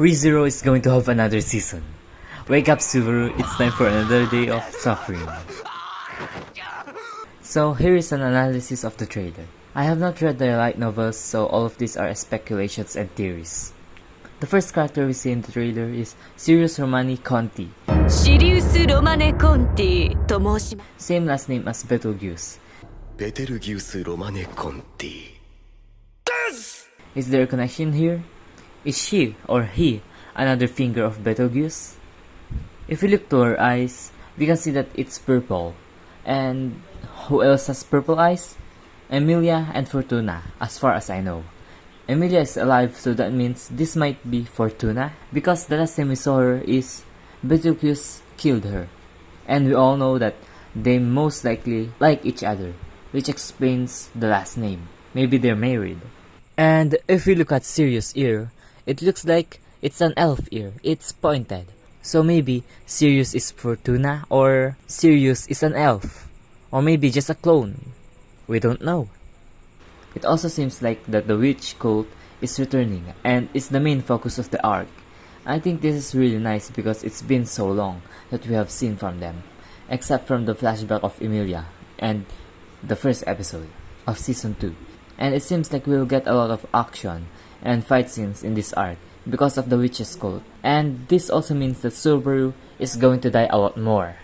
rezero is going to have another season. Wake up, Subaru, it's time for another day of suffering. So here is an analysis of the trailer. I have not read the light novels, so all of these are speculations and theories. The first character we see in the trailer is Sirius Romani Conti. Same last name as Betelgeuse. Is there a connection here? Is she or he another finger of Betelgeuse? If we look to her eyes, we can see that it's purple. And who else has purple eyes? Emilia and Fortuna, as far as I know. Emilia is alive, so that means this might be Fortuna, because the last time we saw her is Betelgeuse killed her. And we all know that they most likely like each other, which explains the last name. Maybe they're married. And if we look at Sirius' ear, it looks like it's an elf ear. It's pointed. So maybe Sirius is Fortuna, or Sirius is an elf, or maybe just a clone. We don't know. It also seems like that the witch cult is returning and is the main focus of the arc. I think this is really nice because it's been so long that we have seen from them, except from the flashback of Emilia and the first episode of season 2. And it seems like we'll get a lot of action and fight scenes in this arc because of the witch's cult. And this also means that Subaru is going to die a lot more.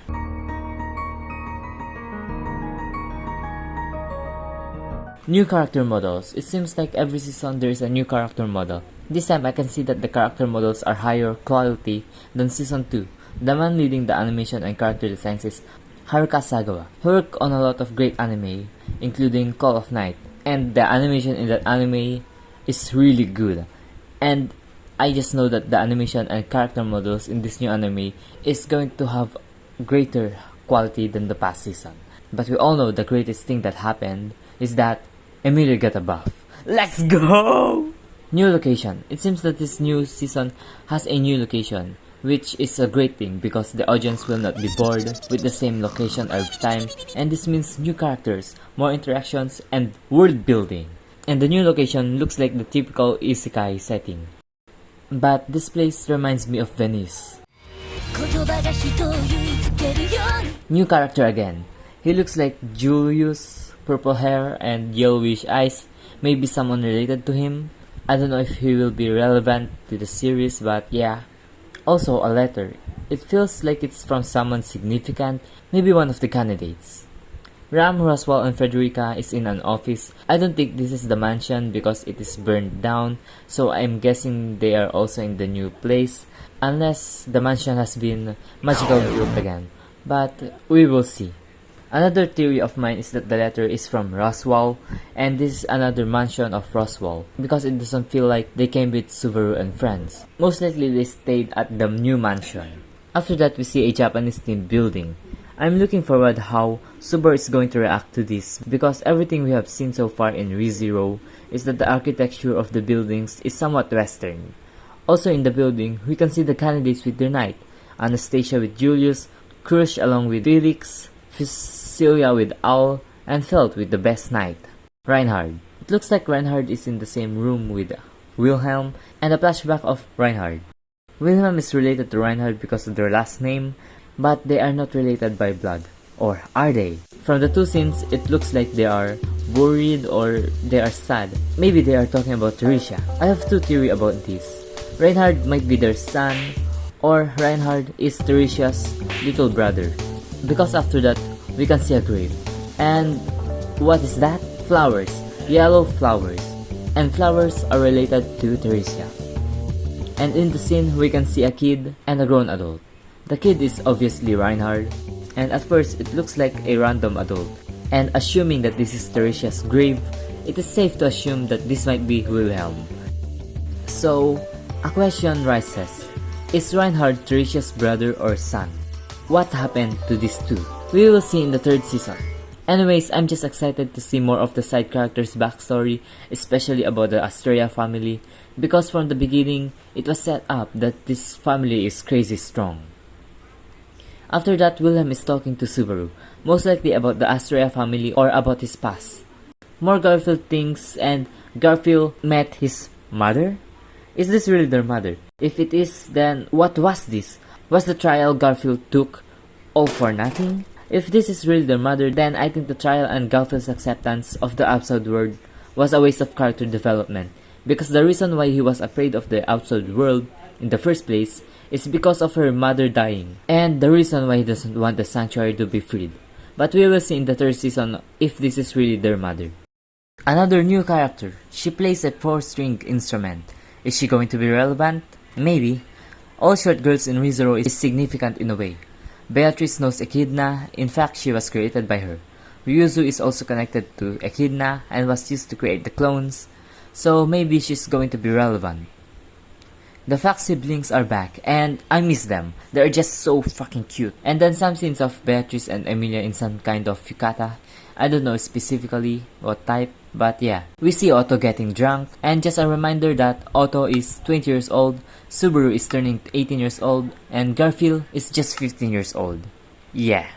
New character models. It seems like every season there is a new character model. This time I can see that the character models are higher quality than season 2. The man leading the animation and character designs is Haruka Sagawa, who worked on a lot of great anime, including Call of Night. And the animation in that anime is really good. And I just know that the animation and character models in this new anime is going to have greater quality than the past season. But we all know the greatest thing that happened is that Emilia got a buff. Let's go! New location. It seems that this new season has a new location, which is a great thing because the audience will not be bored with the same location every time, and this means new characters, more interactions, and world building. And the new location looks like the typical isekai setting. But this place reminds me of Venice. New character again. He looks like Julius, purple hair and yellowish eyes, maybe someone related to him. I don't know if he will be relevant to the series, but yeah. Also a letter. It feels like it's from someone significant, maybe one of the candidates. Ram, Roswell, and Frederica is in an office. I don't think this is the mansion because it is burned down, so I'm guessing they are also in the new place, unless the mansion has been magically built again. But we will see. Another theory of mine is that the letter is from Roswell, and this is another mansion of Roswell, because it doesn't feel like they came with Subaru and friends. Most likely they stayed at the new mansion. After that we see a Japanese themed building. I'm looking forward how Subaru is going to react to this, because everything we have seen so far in ReZero is that the architecture of the buildings is somewhat western. Also in the building, we can see the candidates with their knight, Anastasia with Julius, Krush along with Felix, Celia with Owl, and Felt with the best knight, Reinhard. It looks like Reinhard is in the same room with Wilhelm, and a flashback of Reinhard. Wilhelm is related to Reinhard because of their last name, but they are not related by blood. Or are they? From the two scenes, it looks like they are worried or they are sad. Maybe they are talking about Teresia. I have two theories about this. Reinhard might be their son, or Reinhard is Teresia's little brother. Because after that, we can see a grave. And what is that? Flowers. Yellow flowers. And flowers are related to Teresia. And in the scene, we can see a kid and a grown adult. The kid is obviously Reinhard, and at first it looks like a random adult. And assuming that this is Teresia's grave, it is safe to assume that this might be Wilhelm. So, a question rises. Is Reinhard Teresia's brother or son? What happened to these two? We will see in the third season. Anyways, I'm just excited to see more of the side characters' backstory, especially about the Astrea family, because from the beginning, it was set up that this family is crazy strong. After that, Wilhelm is talking to Subaru, most likely about the Astrea family or about his past. More Garfield things, and Garfield met his mother? Is this really their mother? If it is, then what was this? Was the trial Garfield took all for nothing? If this is really their mother, then I think the trial and Garfield's acceptance of the outside world was a waste of character development, because the reason why he was afraid of the outside world in the first place is because of her mother dying, and the reason why he doesn't want the sanctuary to be freed. But we will see in the third season if this is really their mother. Another new character. She plays a 4-string instrument. Is she going to be relevant? Maybe. All short girls in rezero is significant in a way. Beatrice knows Echidna, in fact she was created by her. Ryuzu is also connected to Echidna and was used to create the clones, so maybe she's going to be relevant. The Fox siblings are back, and I miss them. They're just so fucking cute. And then some scenes of Beatrice and Emilia in some kind of yukata. I don't know specifically what type, but yeah. We see Otto getting drunk, and just a reminder that Otto is 20 years old, Subaru is turning 18 years old, and Garfield is just 15 years old. Yeah.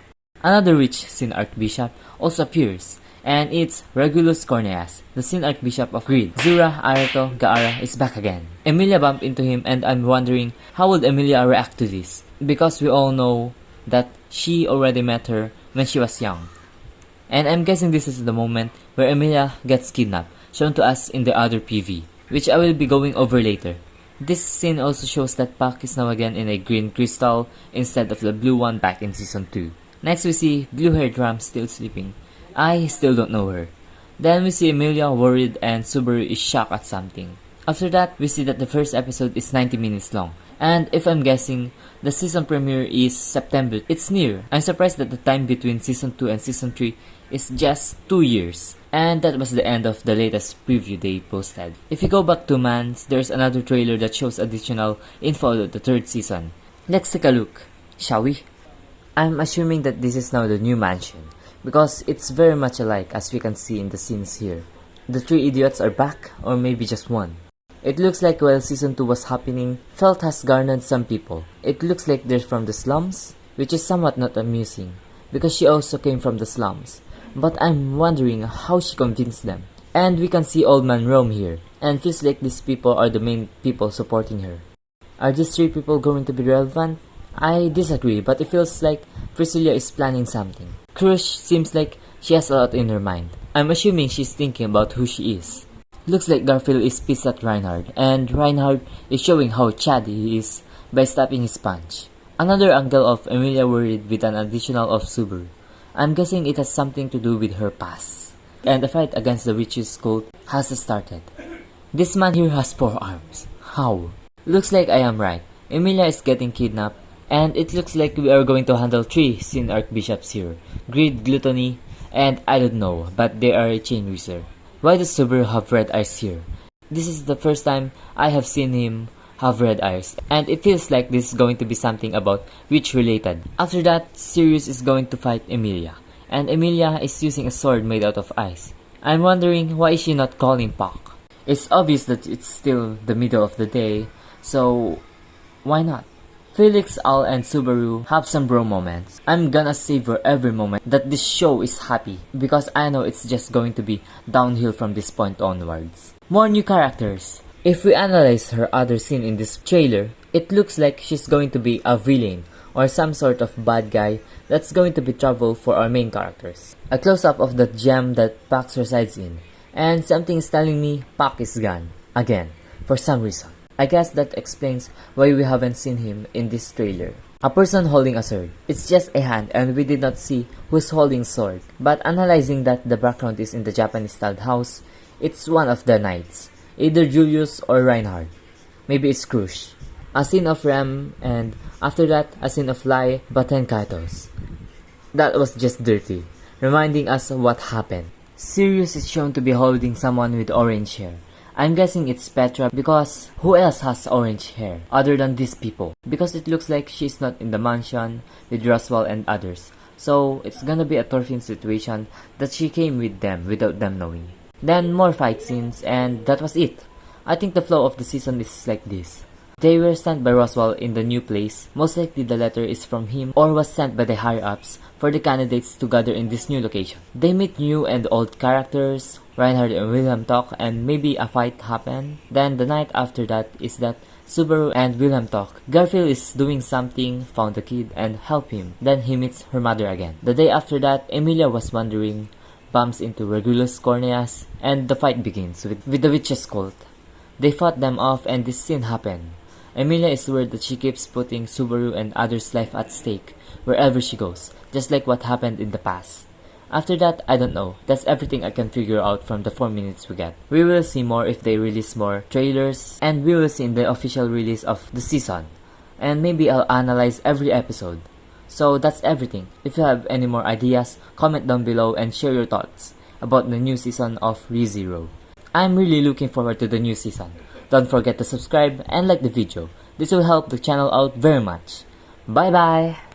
Another rich Sin Archbishop also appears, and it's Regulus Corneas, the Sin Archbishop of Greed. Zura Arato Gaara is back again. Emilia bumped into him, and I'm wondering how would Emilia react to this, because we all know that she already met her when she was young. And I'm guessing this is the moment where Emilia gets kidnapped, shown to us in the other PV, which I will be going over later. This scene also shows that Pac is now again in a green crystal instead of the blue one back in season 2. Next we see blue-haired Ram still sleeping. I still don't know her. Then we see Emilia worried and Subaru is shocked at something. After that, we see that the first episode is 90 minutes long. And if I'm guessing, the season premiere is September. It's near. I'm surprised that the time between season 2 and season 3 is just 2 years. And that was the end of the latest preview they posted. If you go back 2 months, there's another trailer that shows additional info of the third season. Let's take a look, shall we? I'm assuming that this is now the new mansion, because it's very much alike as we can see in the scenes here. The 3 idiots are back, or maybe just one. It looks like while season 2 was happening, Felt has garnered some people. It looks like they're from the slums, which is somewhat not amusing, because she also came from the slums. But I'm wondering how she convinced them. And we can see Old Man Rome here, and feels like these people are the main people supporting her. Are these 3 people going to be relevant? I disagree, but it feels like Priscilla is planning something. Crush seems like she has a lot in her mind. I'm assuming she's thinking about who she is. Looks like Garfield is pissed at Reinhard, and Reinhard is showing how chatty he is by stopping his punch. Another angle of Emilia worried with an additional of Subaru. I'm guessing it has something to do with her past. And the fight against the witch's cult has started. This man here has 4 arms. How? Looks like I am right. Emilia is getting kidnapped, and it looks like we are going to handle 3 Sin Archbishops here. Greed, Gluttony, and I don't know, but they are a chain user. Why does Subaru have red eyes here? This is the first time I have seen him have red eyes, and it feels like this is going to be something about witch related. After that, Sirius is going to fight Emilia, and Emilia is using a sword made out of ice. I'm wondering why is she not calling Pac? It's obvious that it's still the middle of the day, so why not? Felix, Al, and Subaru have some bro moments. I'm gonna savor every moment that this show is happy, because I know it's just going to be downhill from this point onwards. More new characters. If we analyze her other scene in this trailer, it looks like she's going to be a villain or some sort of bad guy that's going to be trouble for our main characters. A close-up of the gem that Pac resides in, and something is telling me Pac is gone, again, for some reason. I guess that explains why we haven't seen him in this trailer. A person holding a sword. It's just a hand and we did not see who's holding sword. But analyzing that the background is in the Japanese-styled house, it's one of the knights. Either Julius or Reinhard. Maybe it's Krush. A scene of Ram, and after that, a scene of Lai, Baten Kaitos. That was just dirty, reminding us of what happened. Sirius is shown to be holding someone with orange hair. I'm guessing it's Petra, because who else has orange hair other than these people? Because it looks like she's not in the mansion with Roswell and others. So it's gonna be a Thorfinn situation that she came with them without them knowing. Then more fight scenes, and that was it. I think the flow of the season is like this. They were sent by Roswell in the new place. Most likely the letter is from him or was sent by the higher-ups for the candidates to gather in this new location. They meet new and old characters, Reinhard and Wilhelm talk, and maybe a fight happen. Then the night after that is that Subaru and Wilhelm talk. Garfield is doing something, found the kid, and help him. Then he meets her mother again. The day after that, Emilia was wandering, bumps into Regulus Corneas, and the fight begins with the witches cult. They fought them off and this scene happened. Emilia is worried that she keeps putting Subaru and others' life at stake wherever she goes, just like what happened in the past. After that, I don't know. That's everything I can figure out from the 4 minutes we get. We will see more if they release more trailers, and we will see in the official release of the season. And maybe I'll analyze every episode. So that's everything. If you have any more ideas, comment down below and share your thoughts about the new season of ReZero. I'm really looking forward to the new season. Don't forget to subscribe and like the video. This will help the channel out very much. Bye bye!